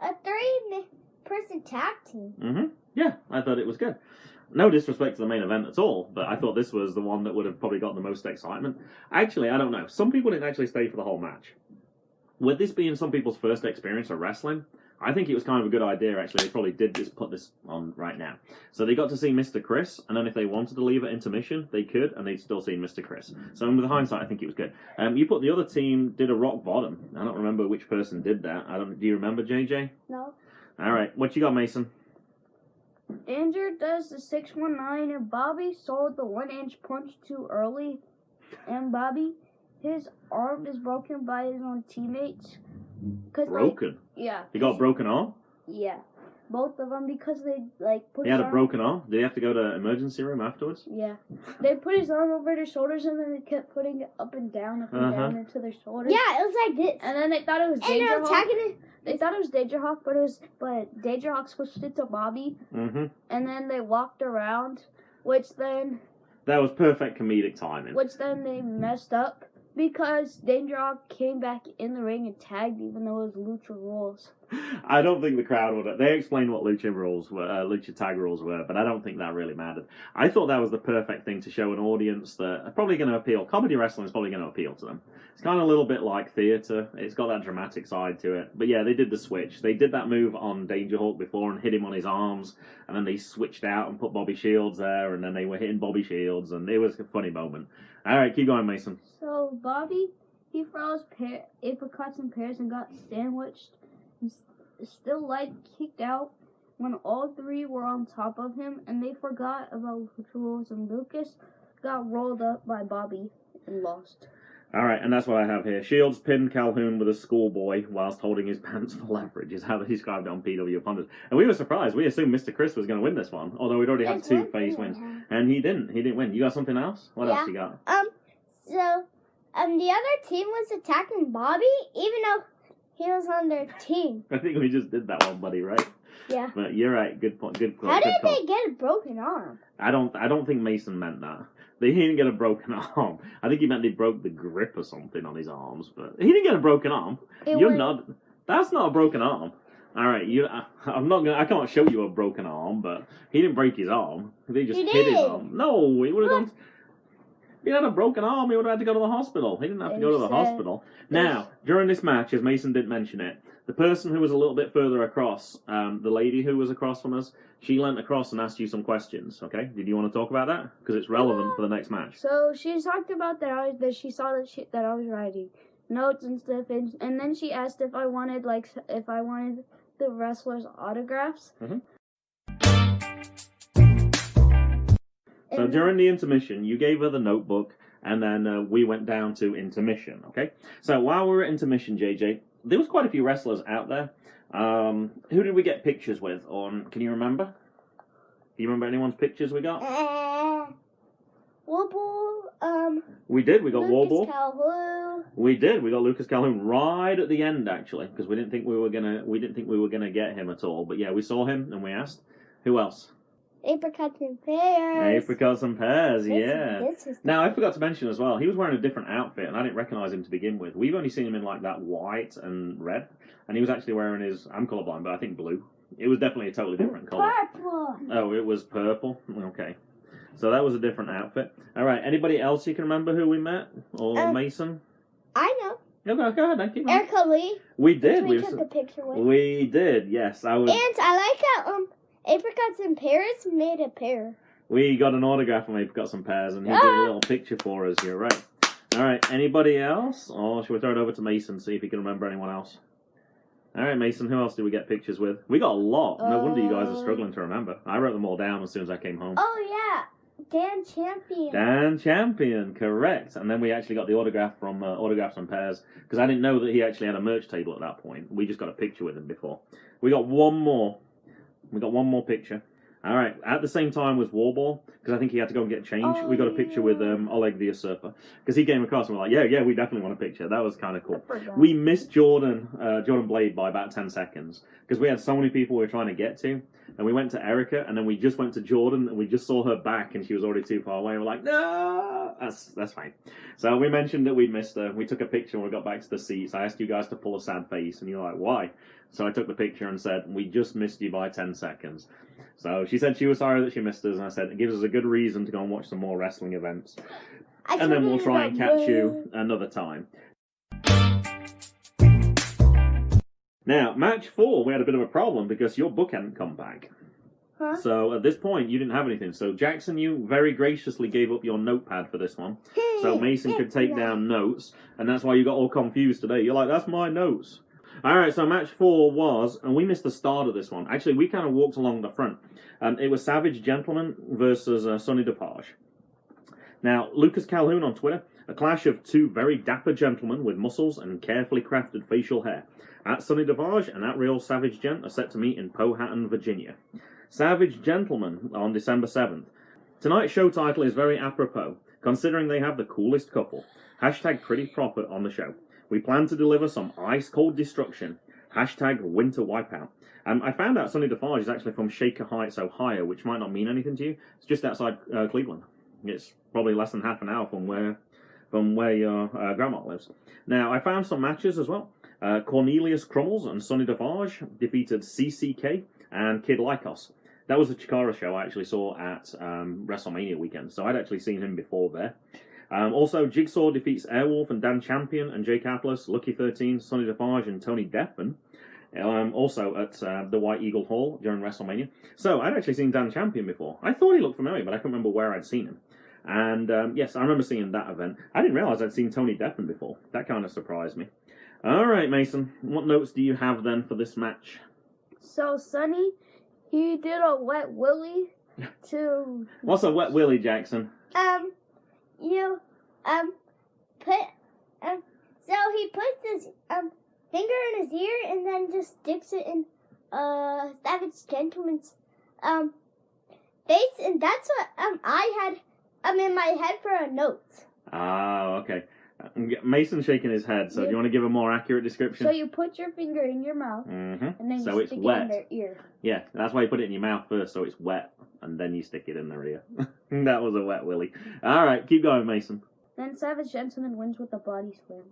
a 3-person tag team. Mm-hmm. Yeah, I thought it was good. No disrespect to the main event at all, but I thought this was the one that would have probably got the most excitement. Actually, I don't know. Some people didn't actually stay for the whole match. With this being some people's first experience of wrestling, I think it was kind of a good idea, actually. They probably did just put this on right now. So they got to see Mr. Chris, and then if they wanted to leave at intermission, they could, and they'd still see Mr. Chris. So with hindsight, I think it was good. You put the other team did a rock bottom. I don't remember which person did that. Do you remember, JJ? No. All right. What you got, Mason? Danger does the 619, and Bobby sold the 1-inch punch too early. And Bobby, his arm is broken by his own teammates. Broken? Yeah. He got broken arm? Yeah. both of them because they like put. He had a broken arm. Did he have to go to emergency room afterwards? Yeah, they put his arm over their shoulders and then they kept putting it up and down into their shoulders. Yeah, it was like this. And then they thought it was And they're Danjerhawk. attacking it. They thought it was Danjerhawk, but Danjerhawk switched it to Bobby. Mm-hmm. And then they walked around, which then That was perfect comedic timing. they messed up because Danjerhawk came back in the ring and tagged, even though it was Lucha rules. I don't think the crowd would. They explained what lucha tag rules were, but I don't think that really mattered. I thought that was the perfect thing to show an audience that are probably going to appeal. Comedy wrestling is probably going to appeal to them. It's kind of a little bit like theatre. It's got that dramatic side to it. But yeah, they did the switch. They did that move on Danjerhawk before and hit him on his arms, and then they switched out and put Bobby Shields there, and then they were hitting Bobby Shields, and it was a funny moment. All right, keep going, Mason. So Bobby, he froze Apricots and Pears and got sandwiched. Still light kicked out when all three were on top of him, and they forgot about Lucha rules, and Lucas got rolled up by Bobby and lost. All right, and that's what I have here. Shields pinned Calhoun with a schoolboy whilst holding his pants for leverage, is how they described it on PW Pundit. And we were surprised. We assumed Mr. Chris was going to win this one, although we'd already had 2 face wins. And he didn't. He didn't win. You got something else? What else you got? So, the other team was attacking Bobby, even though he was on their team. I think we just did that one, buddy, right? Yeah. But you're right. Good point. Good call. How did they get a broken arm? I don't think Mason meant that. He didn't get a broken arm. I think he meant they broke the grip or something on his arms, but he didn't get a broken arm. That's not a broken arm. All right, I can't show you a broken arm, but he didn't break his arm. They just hit his arm. No, he would have gone. If he had a broken arm, he would have had to go to the hospital. He didn't have to go to the hospital. Now, during this match, as Mason did mention it, the person who was a little bit further across, the lady who was across from us, she leant across and asked you some questions, okay? Did you want to talk about that? Because it's relevant for the next match. So she talked about that she saw that I was writing notes and stuff, and then she asked if I wanted the wrestlers' autographs. Mm-hmm. So during the intermission, you gave her the notebook, and then we went down to intermission, okay? So while we were at intermission, JJ, there was quite a few wrestlers out there. Who did we get pictures with? Can you remember? Do you remember anyone's pictures we got? Warble, we did. We got Lucas Warble. Calhoun. We did. We got Lucas Calhoun right at the end, actually, because we didn't think we were gonna get him at all. But yeah, we saw him and we asked. Who else? Apricots and Pears. Apricots and Pears, yeah. This is Now, I forgot to mention as well, he was wearing a different outfit, and I didn't recognise him to begin with. We've only seen him in, like, that white and red, and he was actually wearing his, I'm colourblind, but I think blue. It was definitely a totally different colour. Purple. Oh, it was purple? Okay. So that was a different outfit. All right, anybody else you can remember who we met? Or Mason? I know. Okay, go ahead, then. Keep going. Erica Leigh. We did. We took a picture with. We did, yes. And I like how, Apricots and Pears made a pair. We got an autograph from Apricots and Pears, and he did a little picture for us. You're right. All right. Anybody else? Or should we throw it over to Mason, see if he can remember anyone else? All right, Mason. Who else did we get pictures with? We got a lot. No wonder you guys are struggling to remember. I wrote them all down as soon as I came home. Oh yeah, Dan Champion. Dan Champion, correct. And then we actually got the autograph from Autographs and Pears, because I didn't know that he actually had a merch table at that point. We just got a picture with him before. We got one more. We got one more picture. All right. At the same time was Warball, because I think he had to go and get changed. We got a picture with Oleg the Usurper, because he came across and we're like, yeah, we definitely want a picture. That was kind of cool. We missed Jordan Blade by about 10 seconds, because we had so many people we were trying to get to, and we went to Erica, and then we just went to Jordan, and we just saw her back, and she was already too far away. We're like, no, that's fine. So we mentioned that we'd missed her. We took a picture, and we got back to the seats. I asked you guys to pull a sad face, and you're like, why? So I took the picture and said, we just missed you by 10 seconds. So she said she was sorry that she missed us, and I said, it gives us a good reason to go and watch some more wrestling events. And then we'll try and catch you another time. Now, match 4, we had a bit of a problem because your book hadn't come back. Huh? So at this point, you didn't have anything. So Jackson, you very graciously gave up your notepad for this one. So Mason could take down notes, and that's why you got all confused today. You're like, that's my notes. All right, so match 4 was, and we missed the start of this one. Actually, we kind of walked along the front. It was Savage Gentleman versus Sonny Defarge. Now, Lucas Calhoun on Twitter A clash of two very dapper gentlemen with muscles and carefully crafted facial hair. At Sonny Defarge and at Real Savage Gent are set to meet in Powhatan, Virginia. Savage Gentlemen on December 7th. Tonight's show title is very apropos, considering they have the coolest couple. Hashtag pretty proper on the show. We plan to deliver some ice-cold destruction. Hashtag Winter Wipeout. I found out Sonny Defarge is actually from Shaker Heights, Ohio, which might not mean anything to you. It's just outside Cleveland. It's probably less than half an hour from where your grandma lives. Now, I found some matches as well. Cornelius Crummels and Sonny Defarge defeated CCK and Kid Lycos. That was the Chikara show I actually saw at WrestleMania weekend, so I'd actually seen him before there. Also, Jigsaw defeats Airwolf and Dan Champion and Jake Atlas, Lucky 13, Sonny Defarge and Tony Deppen. Also at the White Eagle Hall during WrestleMania. So, I'd actually seen Dan Champion before. I thought he looked familiar, but I couldn't remember where I'd seen him. And, yes, I remember seeing that event. I didn't realise I'd seen Tony Deppen before. That kind of surprised me. Alright, Mason, what notes do you have then for this match? So, Sonny, he did a wet willy to... What's a wet willy, Jackson? So he puts his, finger in his ear and then just sticks it in, Savage Gentleman's, face, and that's what, I had, in my head for a note. Ah, okay. Mason's shaking his head, so do you want to give a more accurate description? So you put your finger in your mouth, and then you stick it in their ear. Yeah, that's why you put it in your mouth first, so it's wet, and then you stick it in their ear. That was a wet willy. Alright, keep going, Mason. Then Savage Gentleman wins with a body slam.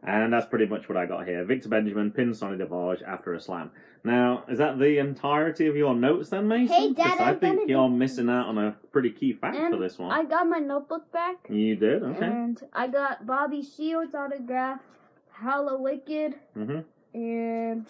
And that's pretty much what I got here. Victor Benjamin pins Sonny Defarge after a slam. Now, is that the entirety of your notes then, Mason? Hey, Dad, I think you're missing out on a pretty key fact for this one. I got my notebook back. You did? Okay. And I got Bobby Shields' autograph, Hallowicked, and...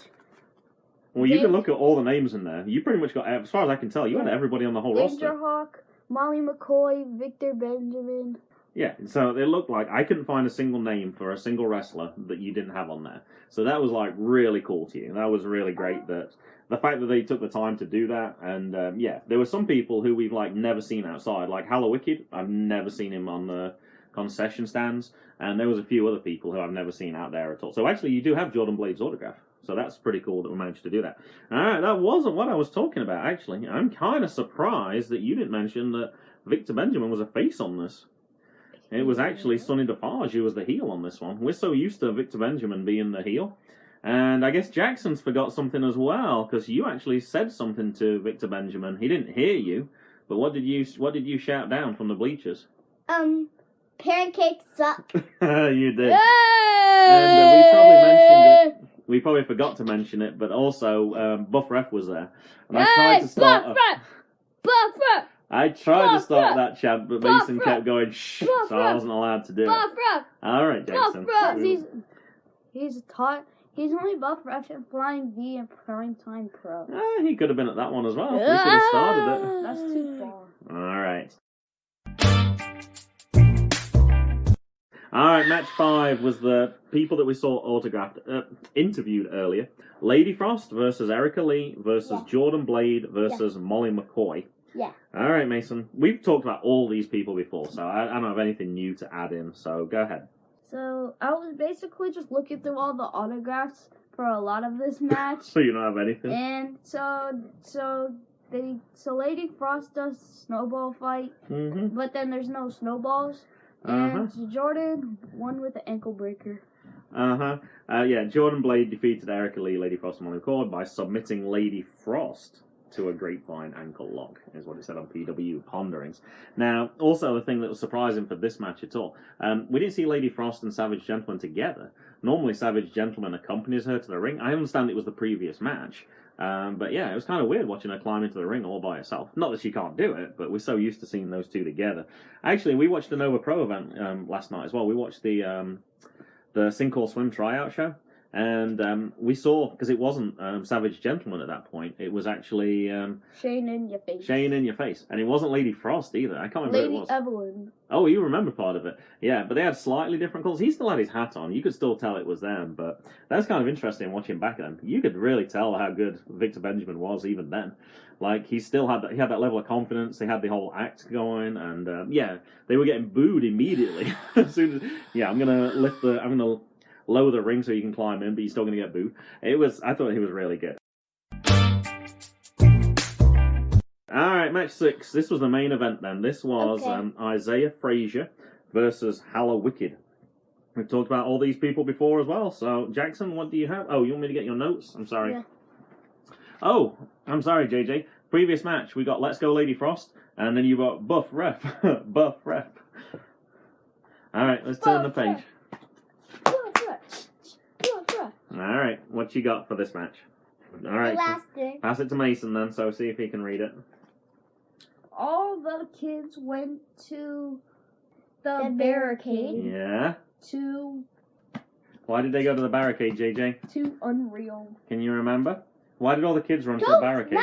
Well, you can look at all the names in there. You pretty much got, as far as I can tell, you had everybody on the whole roster. Danjerhawk, Mccoy, Victor Benjamin. Yeah, so it looked like I couldn't find a single name for a single wrestler that you didn't have on there. So that was like really cool to you. That was really great that the fact that they took the time to do that. And yeah, there were some people who we've like never seen outside, like Hallowicked. I've never seen him on the concession stands, and there was a few other people who I've never seen out there at all. So actually, you do have Jordan Blade's autograph. So that's pretty cool that we managed to do that. All right, that wasn't what I was talking about, actually. I'm kind of surprised that you didn't mention that Victor Benjamin was a face on this. It was actually Sonny Defarge who was the heel on this one. We're so used to Victor Benjamin being the heel. And I guess Jackson's forgot something as well, because you actually said something to Victor Benjamin. He didn't hear you, but what did you shout down from the bleachers? Pancakes suck. You did. And we probably mentioned it. We probably forgot to mention it, but also Buff Ref was there. And I tried to start I tried to start that chant, but Mason kept going shh, so I wasn't allowed to do it. Alright, Jackson. He's only Buff Ref and Flying V and Primetime Pro. He could have been at that one as well. We could have started it. That's too far. Alright. Alright, match 5 was the people that we saw interviewed earlier. Lady Frost versus Erica Leigh versus Jordan Blade versus Molly McCoy. Yeah. Alright, Mason. We've talked about all these people before, so I don't have anything new to add in, so go ahead. So, I was basically just looking through all the autographs for a lot of this match. So you don't have anything? And so Lady Frost does snowball fight, but then there's no snowballs. And Jordan won with the ankle breaker. Yeah, Jordan Blade defeated Erica Leigh, Lady Frost, and Molly McCoy by submitting Lady Frost to a grapevine ankle lock, is what it said on PW Ponderings. Now, also the thing that was surprising for this match at all, we didn't see Lady Frost and Savage Gentleman together. Normally Savage Gentleman accompanies her to the ring. I understand it was the previous match, but yeah, it was kind of weird watching her climb into the ring all by herself. Not that she can't do it, but we're so used to seeing those two together. Actually, we watched the Nova Pro event last night as well. We watched the Sink or Swim tryout show. And we saw, because it wasn't Savage Gentleman at that point, it was actually Shane in your face. Shane in your face. And it wasn't Lady Frost either. I can't remember Lady who it was. Evelyn. Oh, you remember part of it. Yeah, but they had slightly different colours. He still had his hat on. You could still tell it was them, but that's kind of interesting watching back then. You could really tell how good Victor Benjamin was even then. Like, he still had that, he had that level of confidence. They had the whole act going, and yeah, they were getting booed immediately. As soon as, yeah, I'm gonna lower the ring so you can climb in, but you're still gonna get booed. I thought he was really good. Alright, match 6. This was the main event then. This was Isaiah Frazier versus Hallowicked. We've talked about all these people before as well. So, Jackson, what do you have? Oh, you want me to get your notes? I'm sorry. Yeah. Oh, I'm sorry, JJ. Previous match, we got Let's Go Lady Frost, and then you got Buff Ref. Buff Ref. Alright, let's turn the page. Alright, what you got for this match? Alright, pass it to Mason then, so see if he can read it. All the kids went to the barricade. Yeah. To Why did they go to the barricade, JJ? To Unreal. Can you remember? Why did all the kids run to the barricade?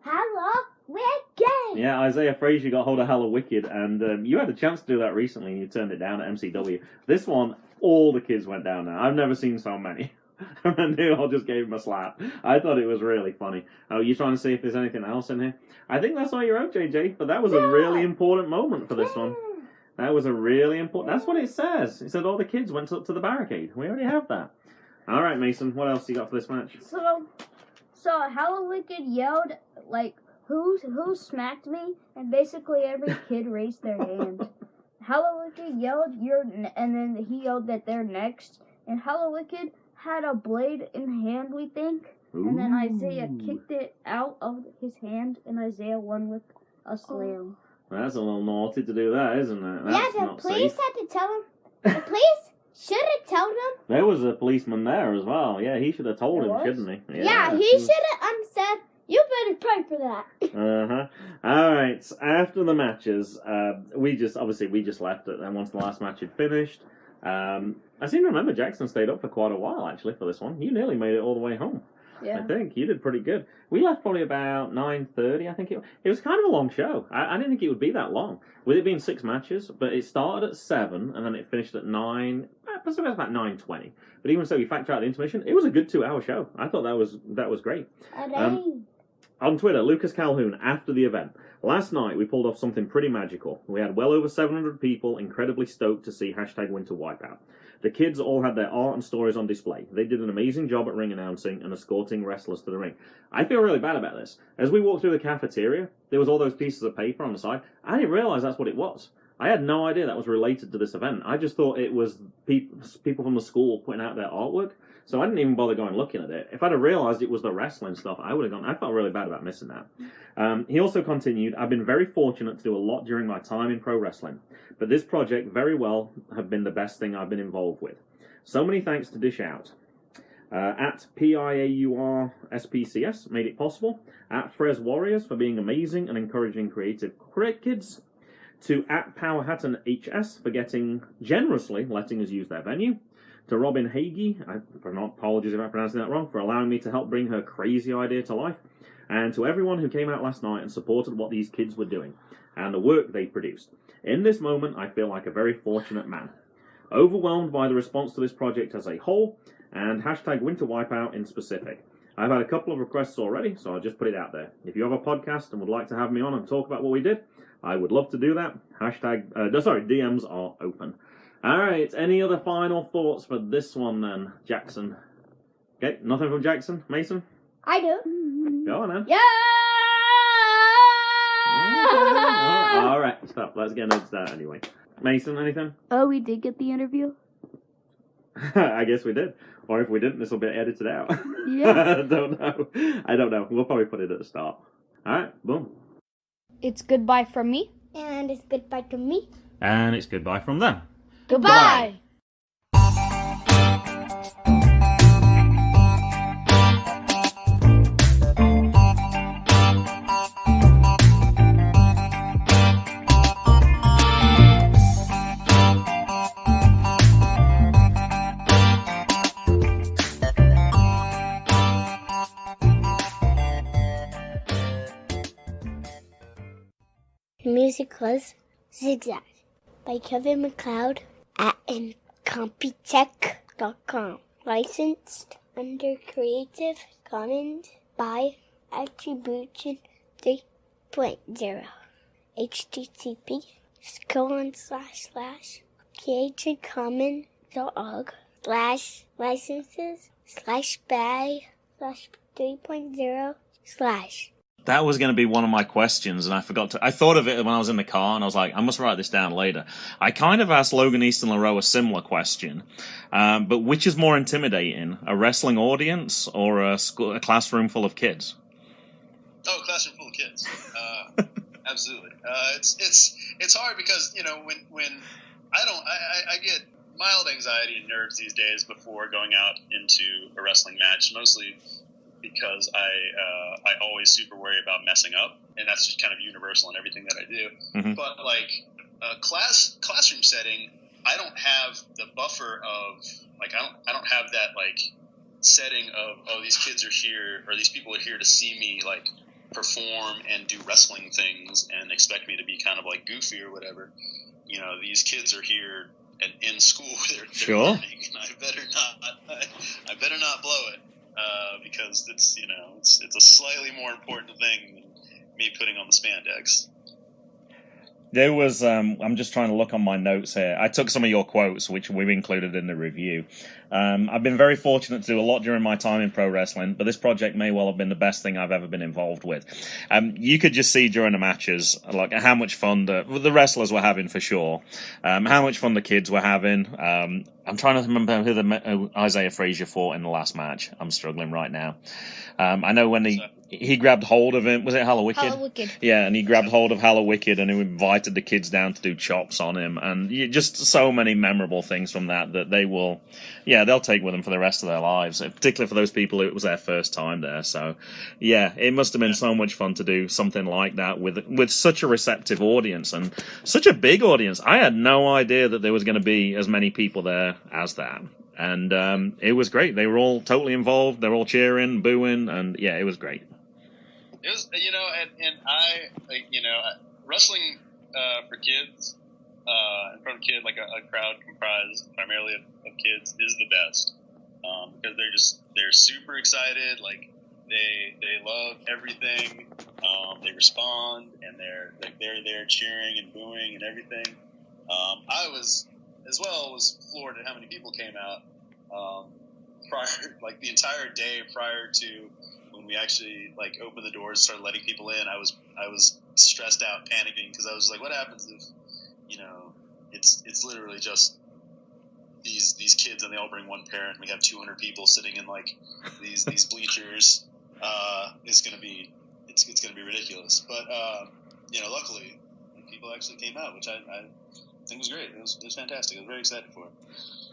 Hallowicked! Yeah, Isaiah Frazier got hold of Hallowicked, and you had a chance to do that recently, and you turned it down at MCW. This one, all the kids went down there. I've never seen so many. And they all just gave him a slap. I thought it was really funny. Oh, you trying to see if there's anything else in here? I think that's all you're out, JJ, but that was a really important moment for this one. That was a really important... That's what it says. It said all the kids went up to the barricade. We already have that. All right, Mason, what else you got for this match? So Hallowicked yelled, like, who smacked me? And basically every kid raised their hand. Hallowicked yelled, and then he yelled that they're next. And Hallowicked had a blade in hand, we think. Ooh. And then Isaiah kicked it out of his hand, and Isaiah won with a slam. That's a little naughty to do that, isn't it? That's the police had to tell him. The police should have told him. There was a policeman there as well. Yeah, he should have told him, shouldn't he? Yeah, he should have said, you better pray for that. Uh-huh. All right, so after the matches, we just left it, and once the last match had finished, I seem to remember Jackson stayed up for quite a while, actually, for this one. You nearly made it all the way home. Yeah. I think. You did pretty good. We left probably about 9:30, I think. It was kind of a long show. I didn't think it would be that long. With it being 6 matches, but it started at 7, and then it finished at 9, possibly about 9:20. But even so, you factor out the intermission, it was a good 2-hour show. I thought that was great. On Twitter, Lucas Calhoun, after the event. Last night, we pulled off something pretty magical. We had well over 700 people incredibly stoked to see #Winter Wipeout. The kids all had their art and stories on display. They did an amazing job at ring announcing and escorting wrestlers to the ring. I feel really bad about this. As we walked through the cafeteria, there was all those pieces of paper on the side. I didn't realise that's what it was. I had no idea that was related to this event. I just thought it was people from the school putting out their artwork. So I didn't even bother going looking at it. If I'd have realised it was the wrestling stuff, I would have gone. I felt really bad about missing that. He also continued, I've been very fortunate to do a lot during my time in pro wrestling, but this project very well have been the best thing I've been involved with. So many thanks to Dish Out. At PIAURSPCS made it possible. At Frez Warriors for being amazing and encouraging creative kids. To at Powhatan HS for generously letting us use their venue. To Robin Hagee, apologies if I'm pronouncing that wrong, for allowing me to help bring her crazy idea to life. And to everyone who came out last night and supported what these kids were doing, and the work they produced. In this moment, I feel like a very fortunate man. Overwhelmed by the response to this project as a whole, and #Winter Wipeout in specific. I've had a couple of requests already, so I'll just put it out there. If you have a podcast and would like to have me on and talk about what we did, I would love to do that. DMs are open. Alright, any other final thoughts for this one then, Jackson? Okay, nothing from Jackson? Mason? I do. Go on then. Yeah! Alright, stop. Let's get into that anyway. Mason, anything? Oh, we did get the interview? I guess we did. Or if we didn't, this will be edited out. Yeah. I don't know. We'll probably put it at the start. Alright, boom. It's goodbye from me. And it's goodbye to me. And it's goodbye from them. Goodbye. Because Zigzag by Kevin McLeod at Incompetech.com. Licensed under Creative Commons by Attribution 3.0. http://creativecommons.org/licenses/by/3.0/ That was going to be one of my questions, and I forgot to. I thought of it when I was in the car, and I was like, I must write this down later. I kind of asked Logan, Easton, Laroux a similar question, but which is more intimidating, a wrestling audience or a classroom full of kids? Oh, classroom full of kids. Absolutely. It's hard because when I get mild anxiety and nerves these days before going out into a wrestling match, mostly because I always super worry about messing up, and that's just kind of universal in everything that I do. Mm-hmm. But like a classroom setting, I don't have the buffer of like I don't have that like setting of these kids are here or these people are here to see me like perform and do wrestling things and expect me to be kind of like goofy or whatever. These kids are here and in school they're Sure. learning, and I better not blow it. Because it's a slightly more important thing than me putting on the spandex. There was, I'm just trying to look on my notes here. I took some of your quotes, which we've included in the review. I've been very fortunate to do a lot during my time in pro wrestling, but this project may well have been the best thing I've ever been involved with. You could just see during the matches, like how much fun the wrestlers were having for sure, how much fun the kids were having. I'm trying to remember who Isaiah Frazier fought in the last match. I'm struggling right now. I know when he grabbed hold of him. Was it Hallowicked? Hallowicked. Yeah, and he grabbed hold of Hallowicked and he invited the kids down to do chops on him. And just so many memorable things from that they will, they'll take with them for the rest of their lives, particularly for those people who it was their first time there. So, yeah, it must have been so much fun to do something like that with such a receptive audience and such a big audience. I had no idea that there was going to be as many people there as that. And it was great. They were all totally involved. They're all cheering, booing, and yeah, it was great. It was, and I, wrestling for kids, in front of kids, like a crowd comprised primarily of kids, is the best because they're super excited. Like they love everything. They respond, and they're there cheering and booing and everything. I was floored at how many people came out prior, like the entire day prior to when we actually like opened the doors, started letting people in. I was stressed out, panicking because I was like, what happens if it's literally just these kids and they all bring one parent. We have 200 people sitting in like these bleachers. It's gonna be ridiculous. But luckily people actually came out, which I think was great. It was fantastic. I was very excited for it.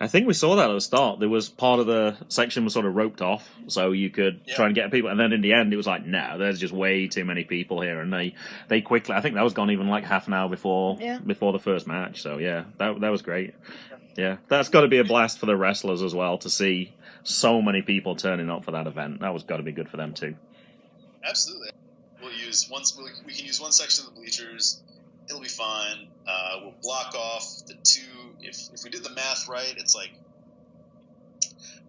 I think we saw that at the start. There was part of the section was sort of roped off, so you could try and get people. And then in the end, it was like, no, there's just way too many people here. And they quickly, I think that was gone even like half an hour before the first match. So yeah, that was great. Yeah, that's got to be a blast for the wrestlers as well to see so many people turning up for that event. That was got to be good for them too. Absolutely. We can use one section of the bleachers. It'll be fine. We'll block off the two. If we did the math right, it's like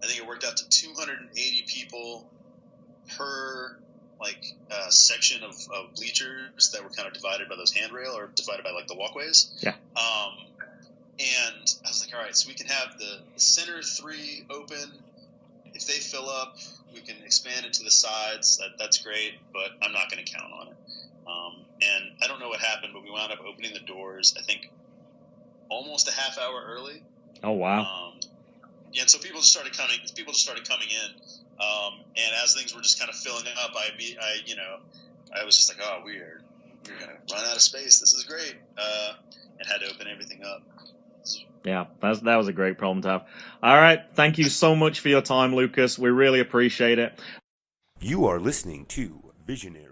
I think it worked out to 280 people per section of bleachers that were kind of divided by those handrail or divided by like the walkways. Yeah. And I was like, all right, so we can have the center three open. If they fill up, we can expand it to the sides. That's great, but I'm not going to count on it. And I don't know what happened, but we wound up opening the doors, I think, almost a half hour early. Oh, wow. And so people just started coming in. And as things were just kind of filling up, I was just like, oh, we're going to run out of space. This is great. And had to open everything up. Yeah, that was a great problem to have. All right. Thank you so much for your time, Lucas. We really appreciate it. You are listening to Visionary.